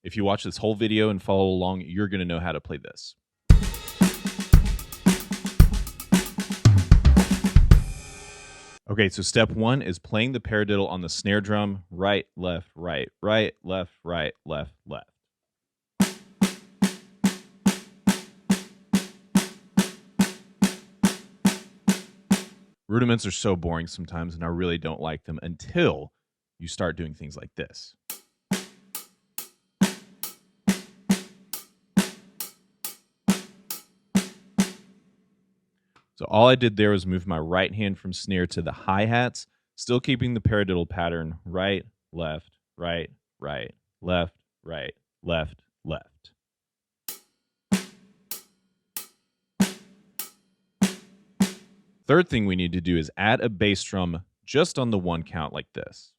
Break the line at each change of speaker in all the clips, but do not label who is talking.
If you watch this whole video and follow along, you're going to know how to play this. Okay, so step one is playing the paradiddle on the snare drum, right, left, right, right, left, right, left, left. Rudiments are so boring sometimes, and I really don't like them until you start doing things like this. So all I did there was move my right hand from snare to the hi-hats, still keeping the paradiddle pattern right, left, right, right, left, right, left, left. Third thing we need to do is add a bass drum just on the one count like this.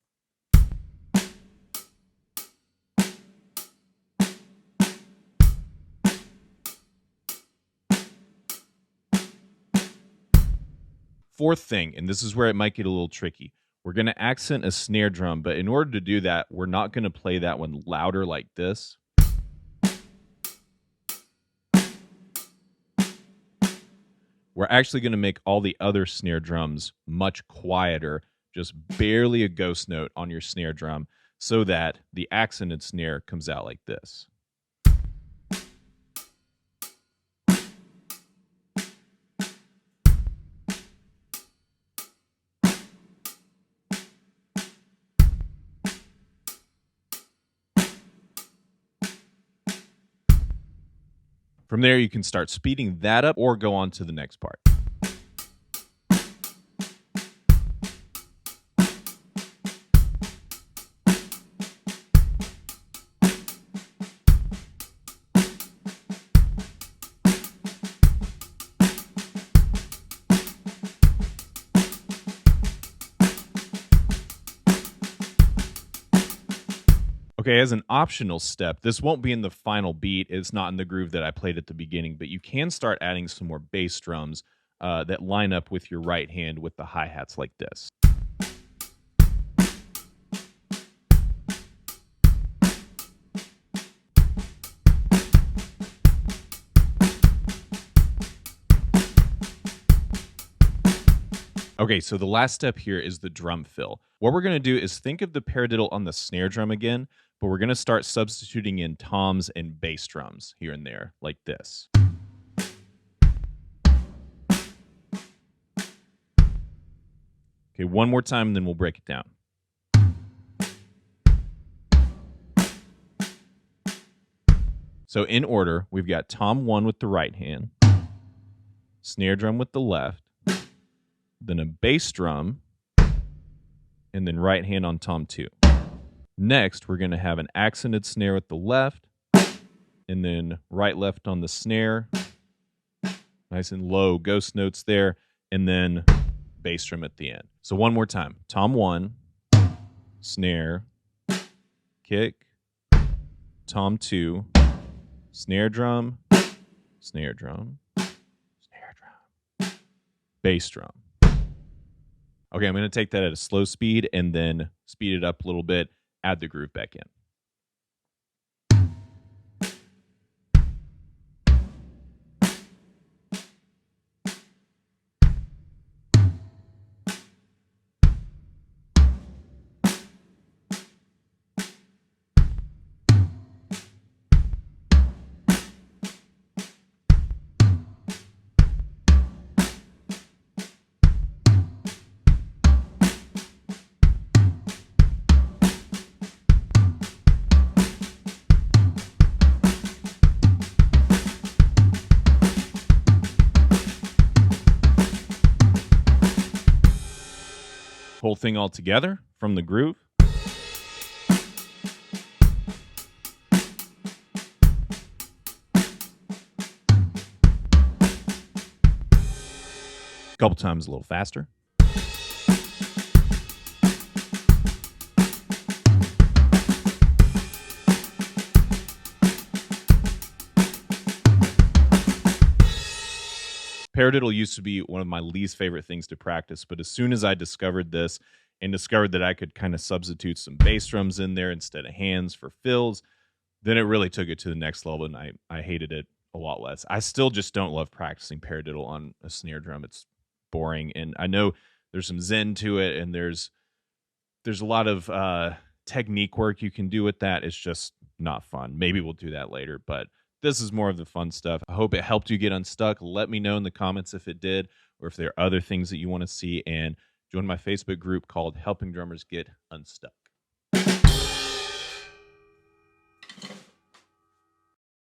Fourth thing, and this is where it might get a little tricky, we're going to accent a snare drum, but in order to do that, we're not going to play that one louder like this. We're actually going to make all the other snare drums much quieter, just barely a ghost note on your snare drum, so that the accented snare comes out like this. From there, you can start speeding that up or go on to the next part. Okay, as an optional step, this won't be in the final beat. It's not in the groove that I played at the beginning, but you can start adding some more bass drums that line up with your right hand with the hi-hats like this. Okay, so the last step here is the drum fill. What we're going to do is think of the paradiddle on the snare drum again, but we're going to start substituting in toms and bass drums here and there, like this. Okay, one more time, and then we'll break it down. So in order, we've got tom 1 with the right hand, snare drum with the left, then a bass drum, and then right hand on tom 2. Next, we're going to have an accented snare with the left, and then right left on the snare. Nice and low ghost notes there, and then bass drum at the end. So one more time. Tom 1, snare, kick, tom 2, snare drum, snare drum, snare drum, bass drum. Okay, I'm going to take that at a slow speed and then speed it up a little bit, add the groove back in. Whole thing all together from the groove. A couple times a little faster. Paradiddle used to be one of my least favorite things to practice, but as soon as I discovered this and discovered that I could kind of substitute some bass drums in there instead of hands for fills, then it really took it to the next level, and I hated it a lot less. I still just don't love practicing paradiddle on a snare drum. It's boring, and I know there's some zen to it, and there's a lot of technique work you can do with that. It's just not fun. Maybe we'll do that later, but this is more of the fun stuff. I hope it helped you get unstuck. Let me know in the comments if it did, or if there are other things that you want to see, and join my Facebook group called Helping Drummers Get Unstuck.